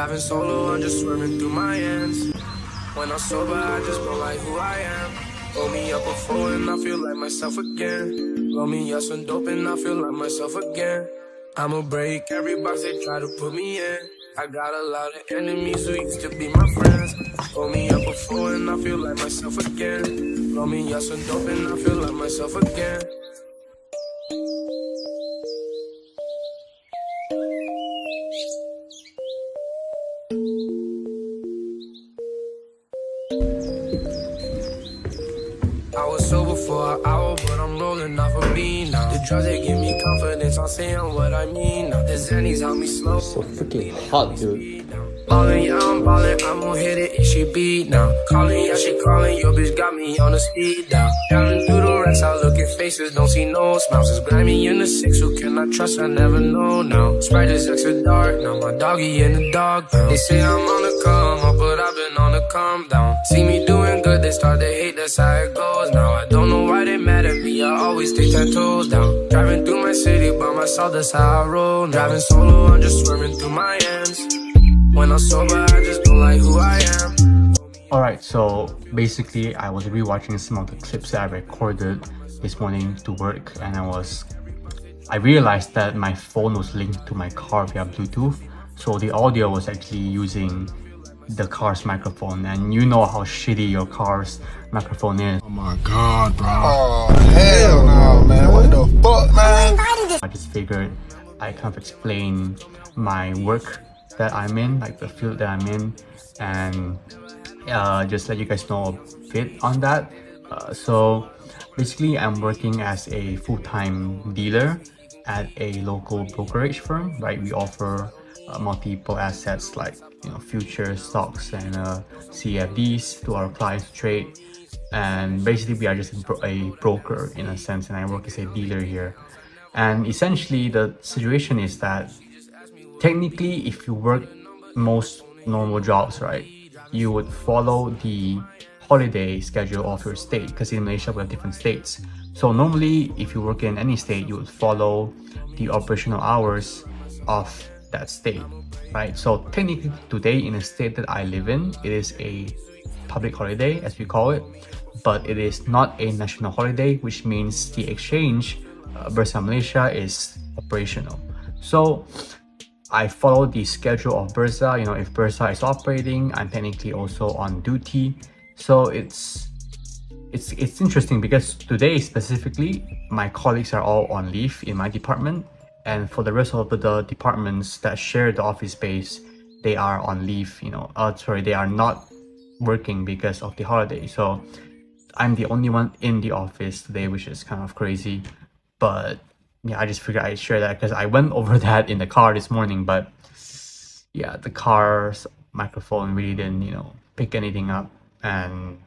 Driving solo, I'm just swerving through my ends. When I'm sober, I just go like who I am. Roll me up a four and I feel like myself again. Roll me up some dope and I feel like myself again. I'ma break every box they try to put me in. I got a lot of enemies who used to be my friends. Roll me up a four and I feel like myself again. Roll me up some dope and I feel like myself again. I was sober for an hour, but I'm rolling off a bean now. The drugs, they give me confidence, I'm saying what I mean now. The Xannies help me slow. So freaking hot, dude. Ballin', yeah, I'm ballin', I'm gon' hit it if she beat now. Callin', yeah, she callin', your bitch got me on the speed down. Driving through the racks, I look at faces, don't see no smiles. It's grimy in the six, who can I trust, I never know now. Sprite is extra dark, now my doggy in the dog pound. They say I'm on the come up, but I've been on the calm down. See me doing good, they start to hate, that's how it goes now. I don't know why they mad at me, I always take 10 toes down. Driving through my city by myself, that's how I roll now. Driving solo, I'm just swerving through my ends. When I'm sober, I just go like who I am. Alright, so basically I was rewatching some of the clips that I recorded this morning to work, and I realized that my phone was linked to my car via Bluetooth, so the audio was actually using the car's microphone, and you know how shitty your car's microphone is. Oh my god, bro. Oh hell no, man. What the fuck, man? I just figured I kind of explain my work that I'm in, like the field that I'm in, and just let you guys know a bit on that. So basically I'm working as a full-time dealer at a local brokerage firm, right? We offer multiple assets like, you know, futures, stocks, and CFDs to our clients to trade. And basically we are just a broker in a sense, and I work as a dealer here. And essentially the situation is that technically, if you work most normal jobs, right, you would follow the holiday schedule of your state, because in Malaysia we have different states. So normally, if you work in any state, you would follow the operational hours of that state, right? So technically today, in the state that I live in, it is a public holiday, as we call it, but it is not a national holiday, which means the exchange, Bursa Malaysia, is operational. So I follow the schedule of Bursa. You know, if Bursa is operating, I'm technically also on duty. So it's interesting because today specifically, my colleagues are all on leave in my department, and for the rest of the departments that share the office space, they are on leave. You know, they are not working because of the holiday. So I'm the only one in the office today, which is kind of crazy, but yeah, I just figured I'd share that because I went over that in the car this morning, but yeah, the car's microphone really didn't, you know, pick anything up. And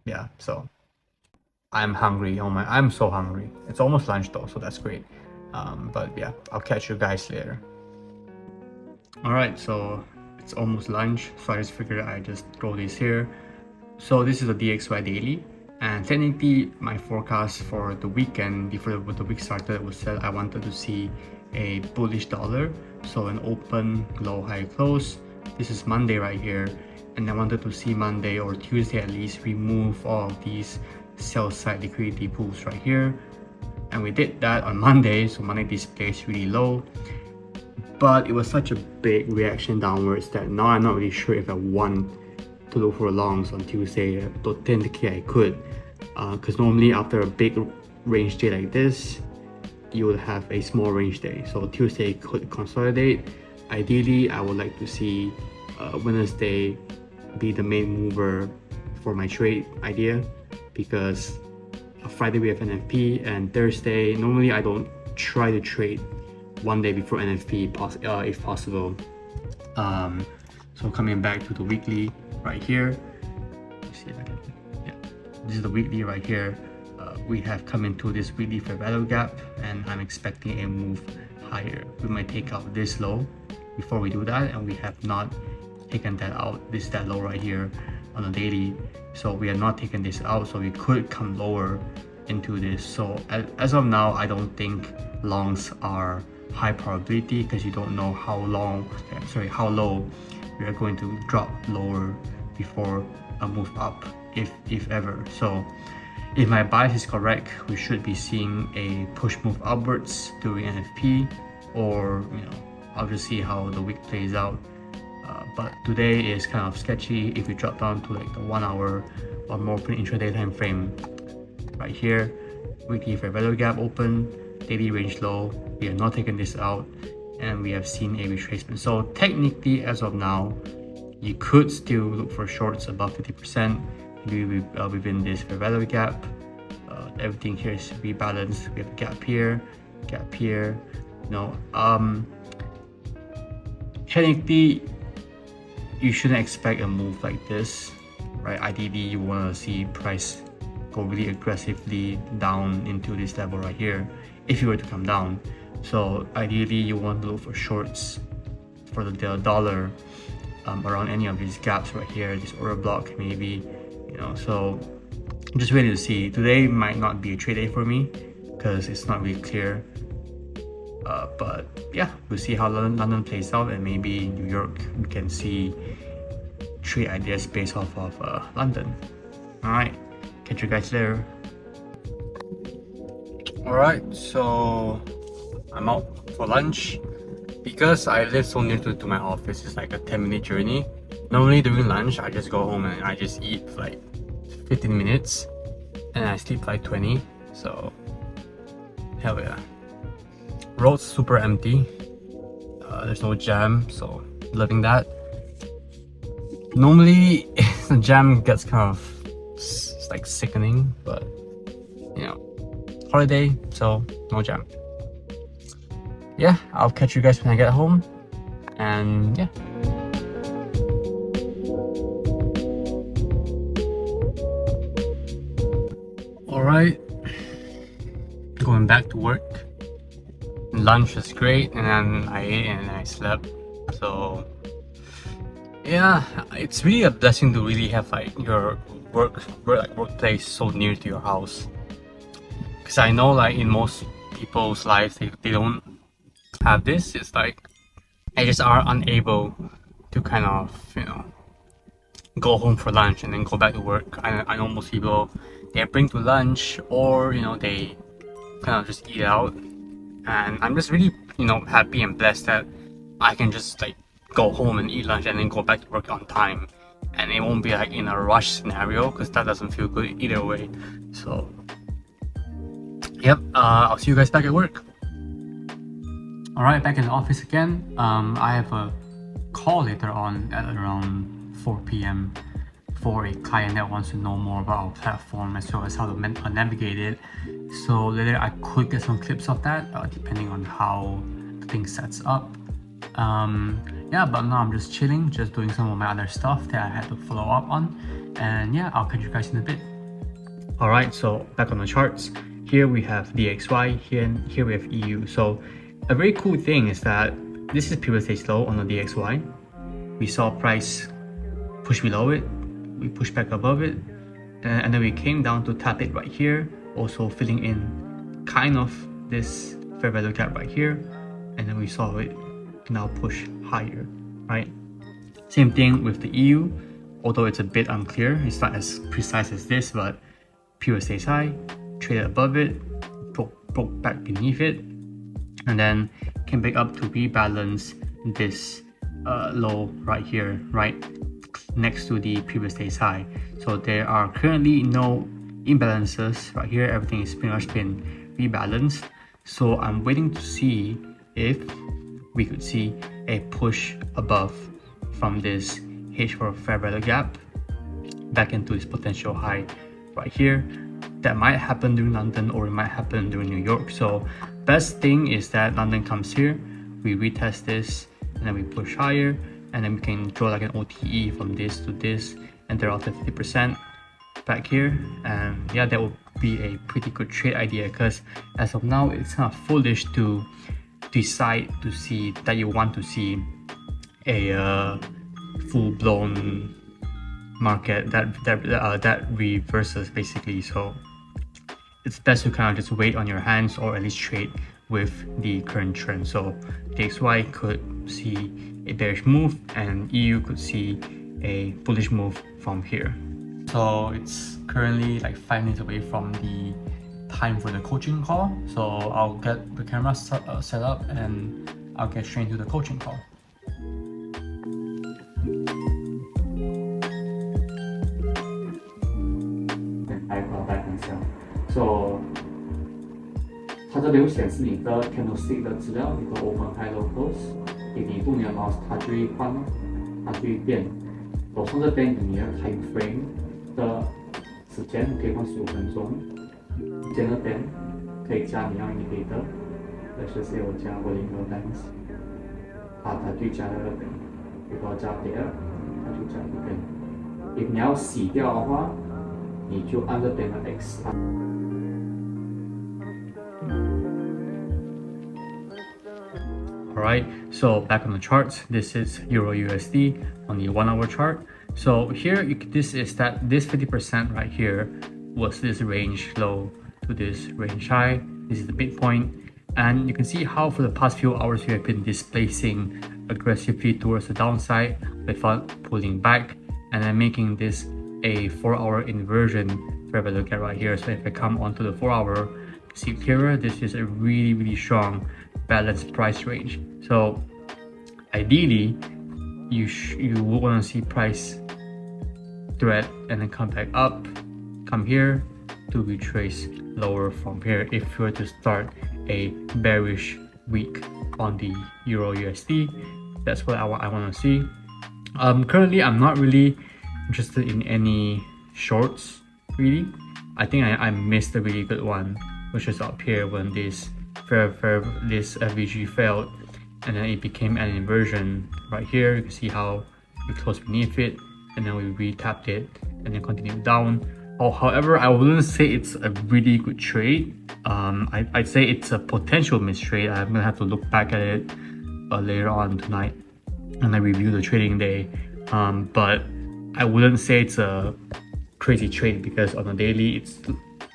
yeah, so I'm hungry. Oh my, I'm so hungry. It's almost lunch though, so that's great. But yeah, I'll catch you guys later. Alright, so it's almost lunch, so I just figured I'd just throw this here. So this is the DXY daily. And technically, my forecast for the weekend, before the week started, was that I wanted to see a bullish dollar. So an open, low, high, close. This is Monday right here. And I wanted to see Monday or Tuesday at least remove all of these sell side liquidity pools right here. And we did that on Monday. So Monday displays really low. But it was such a big reaction downwards that now I'm not really sure if I want to look for longs on Tuesday, but technically I could, because normally after a big range day like this, you would have a small range day. So Tuesday could consolidate. Ideally, I would like to see Wednesday be the main mover for my trade idea, because Friday we have NFP, and Thursday normally I don't try to trade one day before NFP if possible. So coming back to the weekly right here, let's see if I can, yeah, this is the weekly right here. We have come into this weekly fair value gap, and I'm expecting a move higher. We might take out this low before we do that, and we have not taken that out. This is that low right here on the daily, so we have not taken this out, so we could come lower into this. So as of now, I don't think longs are high probability, because you don't know how low we are going to drop lower before a move up, if ever. So if my bias is correct, we should be seeing a push move upwards during NFP, or I'll just see how the week plays out. But today is kind of sketchy. If we drop down to like the 1 hour or more intraday time frame, right here, weekly fair value gap open, daily range low, we have not taken this out, and we have seen a retracement. So technically, as of now, you could still look for shorts above 50%, maybe within this fair value gap. Everything here is rebalanced. We have a gap here, technically you shouldn't expect a move like this, right? Ideally, you want to see price go really aggressively down into this level right here if you were to come down. So ideally, you want to look for shorts for the dollar around any of these gaps right here, this order block maybe, so I'm just waiting to see. Today might not be a trade day for me because it's not really clear, but yeah, we'll see how London plays out, and maybe New York we can see trade ideas based off of London. All right, catch you guys later. All right, so I'm out for lunch. Because I live so near to my office, it's like a 10-minute journey. Normally during lunch, I just go home and I just eat for like 15 minutes and I sleep for like 20. So hell yeah. Road's super empty. There's no jam, so loving that. Normally the jam gets kind of like sickening, but holiday, so no jam. Yeah, I'll catch you guys when I get home, and yeah. Alright, going back to work. Lunch was great, and then I ate and I slept. So yeah, it's really a blessing to really have like your workplace so near to your house. Because I know like in most people's lives, they don't have this. It's like they just are unable to kind of go home for lunch and then go back to work. I know most people, they bring to lunch, or they kind of just eat out, and I'm just really happy and blessed that I can just like go home and eat lunch and then go back to work on time, and it won't be like in a rush scenario, because that doesn't feel good either way. So yep, I'll see you guys back at work. Alright, back in the office again. I have a call later on at around 4 p.m. for a client that wants to know more about our platform as well as how to navigate it. So later I could get some clips of that, depending on how the thing sets up. Yeah, but now I'm just chilling, just doing some of my other stuff that I had to follow up on. And yeah, I'll catch you guys in a bit. Alright, so back on the charts. Here we have DXY, here we have EU. So a very cool thing is that this is previous stage low on the DXY. We saw price push below it, we pushed back above it, and then we came down to tap it right here, also filling in kind of this fair value gap right here, and then we saw it now push higher, right? Same thing with the EU, although it's a bit unclear, it's not as precise as this, but previous stage high, traded above it, broke back beneath it, and then came back up to rebalance this low right here, right next to the previous day's high. So there are currently no imbalances right here. Everything is pretty much been rebalanced. So I'm waiting to see if we could see a push above from this H4 fair value gap back into this potential high right here. That might happen during London, or it might happen during New York. So best thing is that London comes here, we retest this, and then we push higher, and then we can draw like an OTE from this to this, and they're also 50% back here. And yeah, that would be a pretty good trade idea, because as of now it's kind of foolish to decide to see that you want to see a full-blown market that reverses basically. So it's best to kind of just wait on your hands, or at least trade with the current trend. So DXY could see a bearish move and EU could see a bullish move from here. So it's currently like 5 minutes away from the time for the coaching call. So I'll get the camera set up and I'll get straight into the coaching call. I got back myself. So 它这边会显示你的 candlestick 的资料，你的 open high low close， 给你动你的 mouse， 它就会换，它就会变。我从这边你的 time frame 的时间可以换15分钟，在那边可以加你要 indicator， let's say 我加50个 bands， 它就加在那边，如果加别的，它就加那边。if 你要洗掉的话，你就按这边的 X。Alright, so back on the charts, this is Euro USD on the 1 hour chart. So here, this 50% right here was this range low to this range high. This is the midpoint. And you can see how for the past few hours we have been displacing aggressively towards the downside without pulling back and then making this a 4-hour inversion. If I look at right here, so if I come onto the 4-hour, see clearer, this is a really strong balanced price range. So ideally you would want to see price thread and then come back up, come here to retrace lower from here if you were to start a bearish week on the Euro USD. That's what I want to see. Currently I'm not really interested in any shorts really. I think I missed a really good one, which is up here when this this FVG failed and then it became an inversion right here. You can see how we closed beneath it and then we re-tapped it and then continued down. However, I wouldn't say it's a really good trade. I'd say it's a potential mistrade. I'm gonna have to look back at it later on tonight and I review the trading day. But I wouldn't say it's a crazy trade because on the daily it's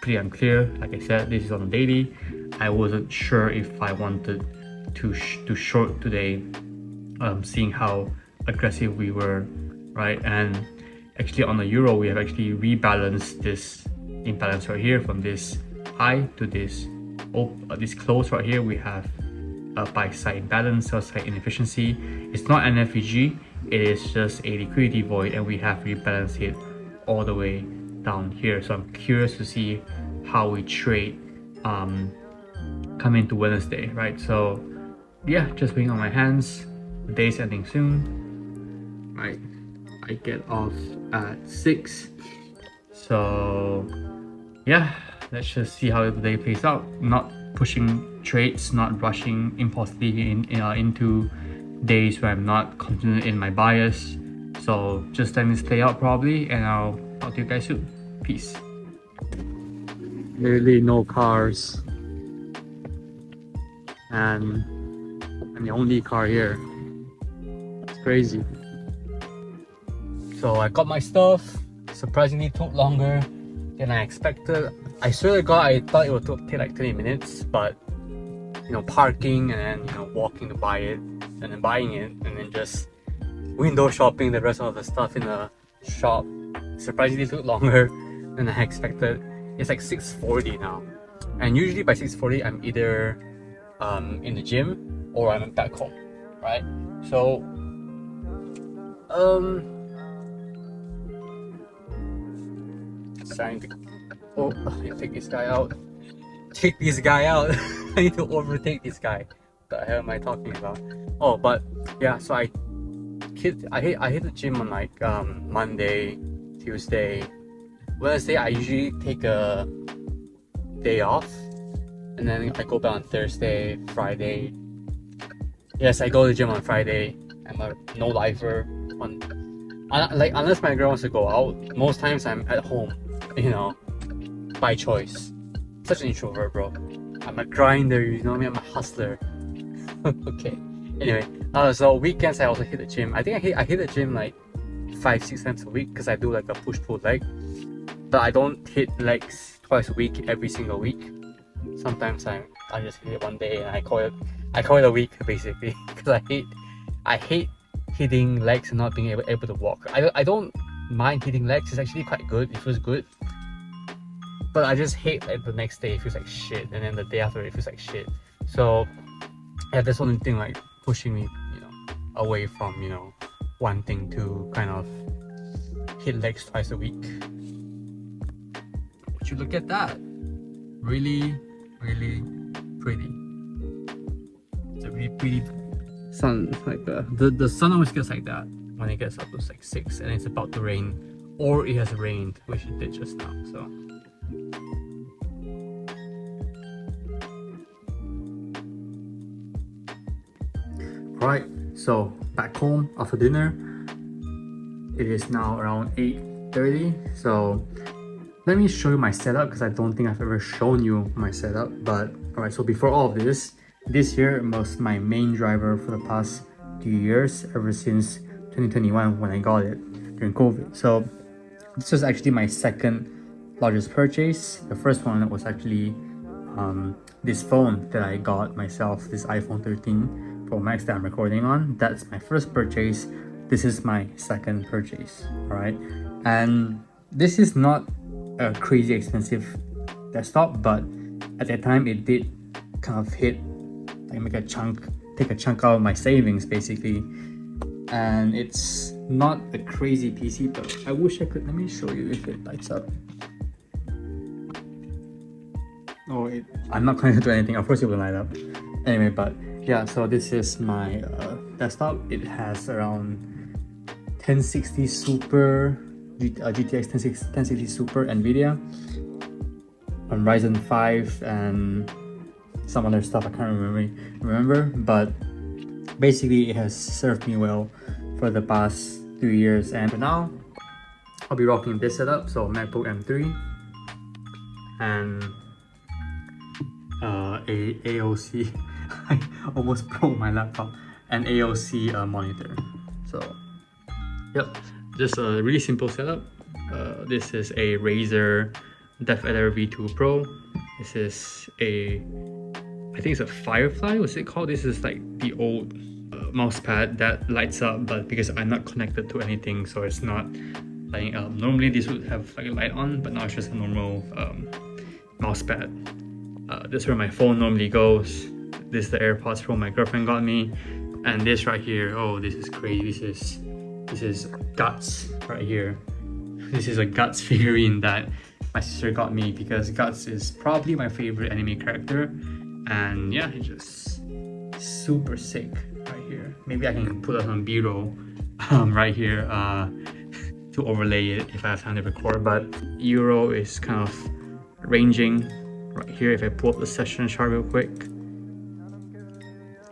pretty unclear. Like I said, this is on the daily. I wasn't sure if I wanted to short today, seeing how aggressive we were, right? And actually on the Euro, we have actually rebalanced this imbalance right here from this high to this close right here. We have a buy side imbalance, sell side inefficiency. It's not an FVG, it is just a liquidity void, and we have rebalanced it all the way down here. So I'm curious to see how we trade coming to Wednesday, right? So yeah, just waiting on my hands. The day's ending soon, right? I get off at 6, so yeah, let's just see how the day plays out. Not pushing trades, not rushing impulsively into days where I'm not confident in my bias. So just letting this play out probably, and I'll talk to you guys soon. Peace. Literally no cars, and I'm the only car here. It's crazy. So I got my stuff. Surprisingly took longer than I expected. I swear to God, I thought it would take like 20 minutes, but you know, parking and then walking to buy it, and then buying it, and then just window shopping the rest of the stuff in the shop surprisingly took longer than I expected. It's like 6:40 now, and usually by 6:40 I'm either in the gym or I'm back home, right? So trying to take this guy out. Take this guy out. I need to overtake this guy. What the hell am I talking about? Oh, but yeah, so I hit the gym on like Monday, Tuesday, Wednesday. I usually take a day off, and then I go back on Thursday, Friday. Yes, I go to the gym on Friday. I'm a no lifer on, like, unless my girl wants to go out. Most times I'm at home, you know, by choice. Such an introvert, bro. I'm a grinder, you know me. I'm a hustler. Okay. Anyway, so weekends I also hit the gym. I think I hit the gym like 5-6 times a week because I do like a push-pull leg. But I don't hit legs twice a week every single week. Sometimes I'm I just hit it one day and I call it a week basically, because I hate hitting legs and not being able to walk. I don't mind hitting legs, it's actually quite good, it feels good, but I just hate like the next day it feels like shit, and then the day after it feels like shit. So yeah, that's one thing like pushing me, you know, away from, you know, wanting to kind of hit legs twice a week. Would you look at that? Really pretty. It's a really pretty sun. Like the sun always gets like that when it gets up to like 6 and it's about to rain, or it has rained, which it did just now. So right, so back home after dinner. It is now around 8:30. So let me show you my setup, because I don't think I've ever shown you my setup. But alright, so before all of this year was my main driver for the past 2 years, ever since 2021 when I got it during COVID. So this was actually my second largest purchase. The first one was actually this phone that I got myself, this iPhone 13 Pro Max that I'm recording on. That's my first purchase. This is my second purchase. All right, and this is not a crazy expensive desktop, but at that time it did kind of hit, like take a chunk out of my savings basically. And it's not a crazy PC, but I wish I could, let me show you if it lights up. Oh, I'm not going to do anything, of course it will light up anyway. But yeah, so this is my desktop. It has around 1060 Super GTX 1060 Super NVIDIA on Ryzen 5 and some other stuff I can't remember, but basically it has served me well for the past 2 years. And for now I'll be rocking this setup, so MacBook M3 and a AOC I almost broke my laptop, an AOC monitor. So yep, just a really simple setup. This is a Razer DevEditor V2 Pro. This is I think it's a Firefly, what's it called? This is like the old mouse pad that lights up, but because I'm not connected to anything, so it's not lighting up. Normally this would have like a light on, but now it's just a normal mouse pad. This is where my phone normally goes. This is the AirPods Pro my girlfriend got me, and this right here, oh, this is crazy. This is Guts right here. This is a Guts figurine that my sister got me because Guts is probably my favorite anime character, and yeah, it's just super sick right here. Maybe I can put on B-roll right here to overlay it if I have time to record. But Euro is kind of ranging right here. If I pull up the session chart real quick,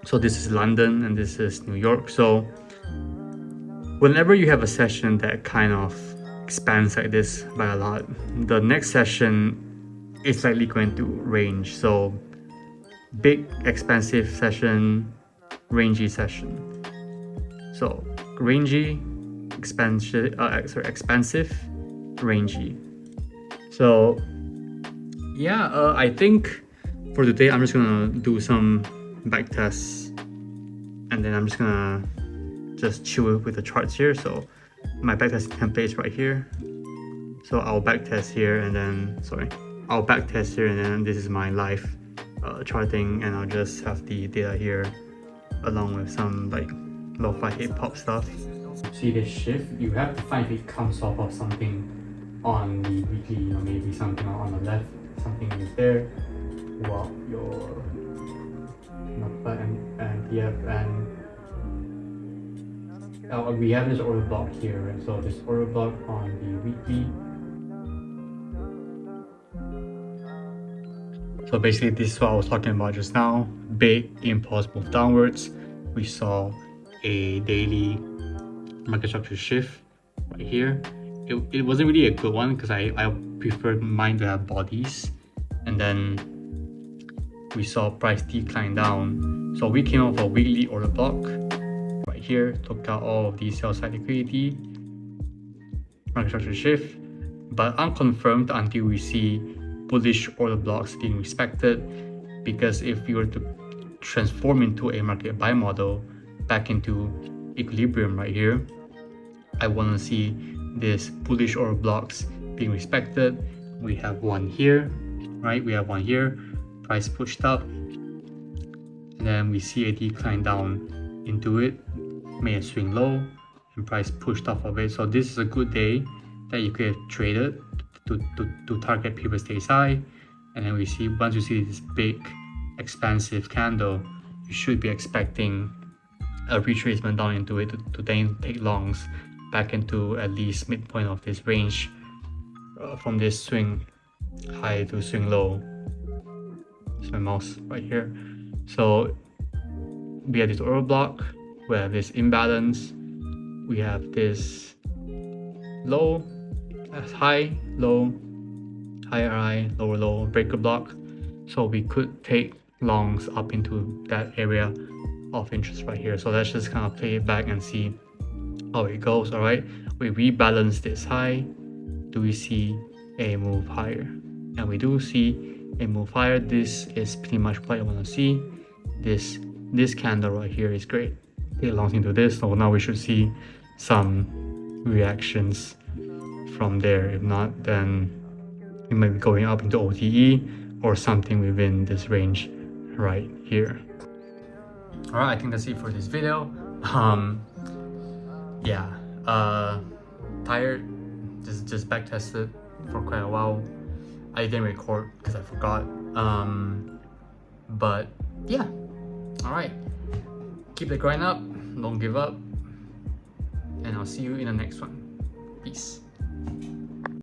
so this is London and this is New York. So whenever you have a session that kind of expands like this by a lot, the next session is likely going to range. So big expansive session, rangy session. So rangy, expansive, rangy. So yeah, I think for today I'm just gonna do some back tests, and then I'm just gonna chill with the charts here. So my backtest template is right here. So I'll backtest here, and then I'll backtest here, and then this is my live charting, and I'll just have the data here along with some like lo-fi hip-hop stuff. See this shift, you have to find if it comes off of something on the weekly, you know, maybe something on the left, something is there, while your and TF and we have this order block here, right? So this order block on the weekly. So basically this is what I was talking about just now. Big impulse move downwards. We saw a daily market structure shift right here. It wasn't really a good one because I preferred mine to have bodies. And then we saw price decline down. So we came off a weekly order block right here, took out all of the sell side liquidity, market structure shift, but unconfirmed until we see bullish order blocks being respected. because if you were to transform into a market buy model back into equilibrium right here, I want to see this bullish order blocks being respected. We have one here, right? We have one here, price pushed up, and then we see a decline down into it, made a swing low, and price pushed off of it. So this is a good day that you could have traded to target previous day's high. And then we see, once you see this big expansive candle, you should be expecting a retracement down into it to then take longs back into at least midpoint of this range, from this swing high to swing low. It's my mouse right here. So we have this order block, we have this imbalance, we have this low, high, low, higher high, lower low, breaker block. So we could take longs up into that area of interest right here. So let's just kind of play it back and see how it goes. All right, we rebalance this high. Do we see a move higher? And we do see a move higher. This is pretty much what I want to see. This candle right here is great. It longs into this, so now we should see some reactions from there. If not, then we might be going up into OTE or something within this range right here. All right, I think that's it for this video. Tired, just back tested for quite a while. I didn't record because I forgot. But yeah, all right, keep the grind up, don't give up, and I'll see you in the next one. Peace.